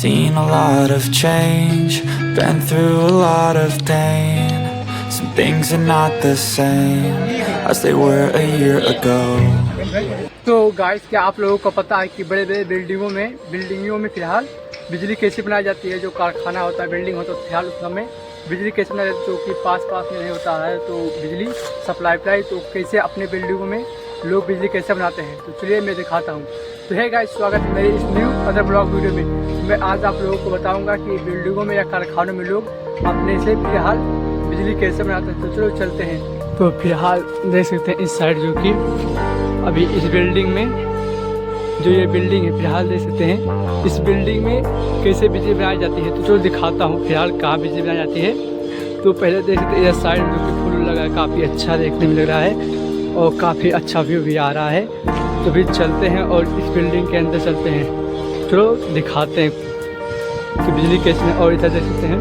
Seen a lot of change, been through a lot of pain. Some things are not the same as they were a year ago. तो guys, क्या आप लोगों को पता है कि बड़े बड़े बिल्डिंगों में फिलहाल बिजली कैसे बनाई जाती है? जो कारखाना होता है, बिल्डिंग होता है, तो फिलहाल उसमें बिजली कैसे बनाई जाती है? जो कि पास में नहीं होता है, तो बिजली सप्लाई तो कैसे अपने बिल्डिंगों में लोग बिजली कैसे बनाते हैं, तो चलिए मैं दिखाता हूँ। तो है गाइस, स्वागत है मेरे इस न्यू अदर ब्लॉग वीडियो में। मैं आज आप लोगों को बताऊँगा कि बिल्डिंगों में या कारखानों में लोग अपने से फिलहाल बिजली कैसे बनाते हैं। तो चलो चलते हैं। तो फिलहाल देख सकते हैं इस साइड, जो कि अभी इस बिल्डिंग में, जो ये बिल्डिंग है, फिलहाल देख सकते हैं इस बिल्डिंग में कैसे बिजली बनाई जाती है। तो चलो दिखाता हूँ फिलहाल कहाँ बिजली बनाई जाती है। तो पहले देख सकते हैं यह साइड जो कि फूल लगा है, काफ़ी अच्छा देखने में लग रहा है और काफ़ी अच्छा व्यू भी आ रहा है। तो फिर चलते हैं और इस बिल्डिंग के अंदर चलते हैं। चलो दिखाते हैं कि बिजली कैसे। और इधर देख सकते हैं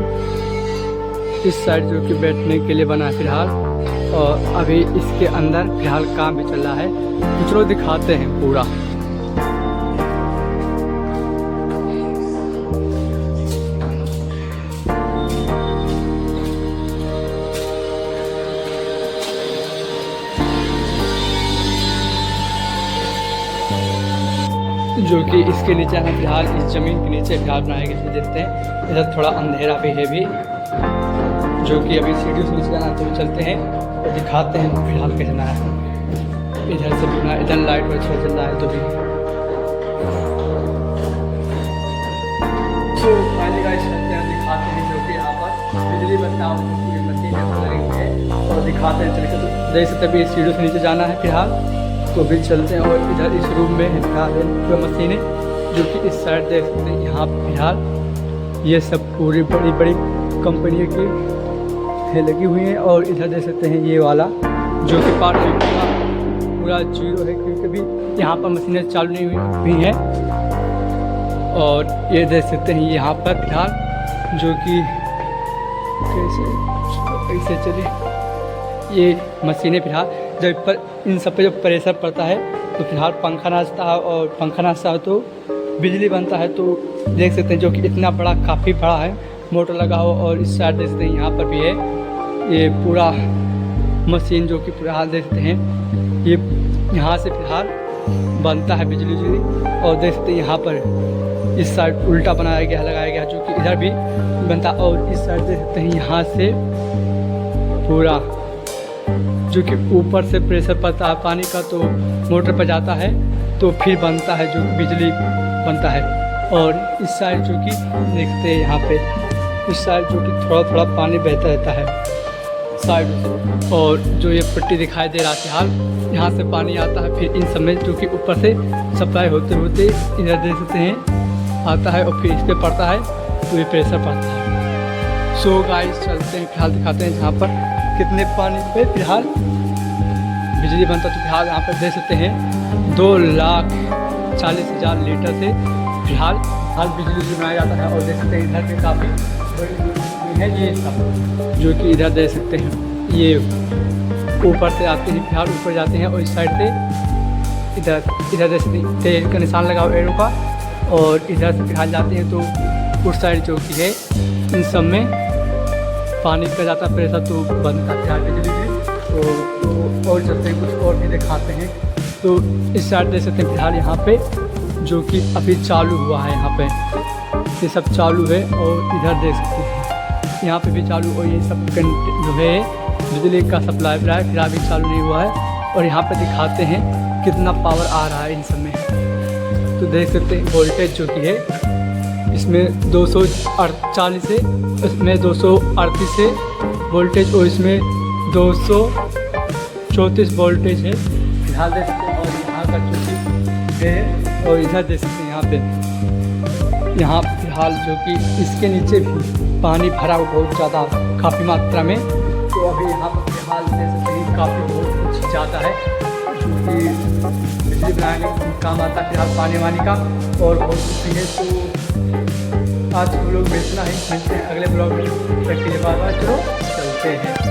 इस साइड जो कि बैठने के लिए बना है फिलहाल, और अभी इसके अंदर फिलहाल काम भी चल रहा है। तो चलो दिखाते हैं पूरा। जो कि इसके नीचे हम फिलहाल इस ज़मीन के नीचे फिलहाल बनाए गए देखते हैं। इधर थोड़ा अंधेरा भी है भी, जो कि अभी सीढ़ी से नीचे जाना, तो चलते हैं और दिखाते हैं फिलहाल कैसे बनाया है। इधर से भी बना, इधर लाइट और अच्छा चल रहा है। तो भी तो फाइनली गाइस चलते हैं, दिखाते हैं जो कि यहाँ पर बिजली बनता है, मशीन है और दिखाते हैं चल के। तो देख सकते अभी सीढ़ी से नीचे जाना है फिलहाल, तो भी चलते हैं। और इधर इस रूम में है फिलहाल पूरा मशीनें, जो कि इस साइड देख सकते हैं। यहाँ फिलहाल ये सब पूरी बड़ी बड़ी कंपनियों की है लगी हुई हैं। और इधर देख सकते हैं ये वाला जो कि पार्ट पूरा जीरो है, क्योंकि भी यहाँ पर मशीनें चालू नहीं हुई हैं। और ये देख सकते हैं यहाँ पर फिलहाल जो कि कैसे चले ये मशीनें फिलहाल, जब पर इन सब पे जब प्रेशर पड़ता है तो फिलहाल पंखा नाचता है, और पंखा नाचता है तो बिजली बनता है। तो देख सकते हैं जो कि इतना बड़ा, काफ़ी बड़ा है, मोटर लगा हुआ। और इस साइड देख सकते हैं यहाँ पर भी है ये पूरा मशीन, जो कि फिलहाल देखते हैं ये यहाँ से फिलहाल बनता है बिजली। और देख सकते हैं यहाँ पर इस साइड उल्टा बनाया गया, लगाया गया, जो कि इधर भी बनता। और इस साइड देख सकते हैं यहाँ से पूरा जो कि ऊपर से प्रेशर पड़ता है पानी का, तो मोटर पर जाता है तो फिर बनता है, जो बिजली बनता है। और इस साइड जो कि देखते हैं यहाँ पे, इस साइड जो कि थोड़ा थोड़ा पानी बहता रहता है साइड से। और जो ये पट्टी दिखाई दे रहा है फिलहाल, यहाँ से पानी आता है, फिर इन सब में जो कि ऊपर से सप्लाई होते होते इधर देख सकते हैं आता है, और फिर इस पर पड़ता है तो ये प्रेशर पड़ता है। सो गाइस चलते हैं, फिलहाल दिखाते हैं जहाँ पर कितने पानी पे फिलहाल बिजली बनता। तो फिलहाल यहाँ पर देख सकते हैं 2,40,000 लीटर से फिलहाल बिजली बनाया जाता है। और देख सकते हैं इधर पे काफ़ी बड़ी है ये सब, जो कि इधर देख सकते हैं ये ऊपर से आते हैं, फिलहाल ऊपर जाते हैं। और इस साइड से इधर देख सकते हैं तेल का निशान लगा हुआ एरो का, और इधर से फिलहाल जाते हैं तो उस साइड जो कि है इन सब में पानी का जाता प्रेशर, तो बनता है बिजली भी। तो और चलते हैं, कुछ और भी दिखाते हैं। तो इस साइड देख सकते हैं फिलहाल यहाँ पे जो कि अभी चालू हुआ है, यहाँ पे ये सब चालू है। और इधर देख सकते हैं यहाँ पे भी चालू, और ये सब जो है बिजली का सप्लाई फिर अभी चालू नहीं हुआ है। और यहाँ पे दिखाते हैं कितना पावर आ रहा है इन सब में। तो देख सकते हैं वोल्टेज जो कि है इसमें 240 है, इसमें 238 है वोल्टेज, और इसमें 234 वोल्टेज है फिलहाल देख सकते हैं। और यहाँ का जो है, और इधर देख सकते हैं यहाँ फिलहाल जो कि इसके नीचे भी पानी भरा हुआ बहुत ज़्यादा, काफ़ी मात्रा में। तो अभी यहाँ पर फिलहाल देख सकते हैं काफ़ी बहुत कुछ ज़्यादा है, जो कि बिजली बनाने में काम आता है फिलहाल पानी वानी का, और बहुत कुछ है। तो आज हम लोग बेचना ही, मिलते हैं अगले ब्लॉग में। चलो चलते हैं।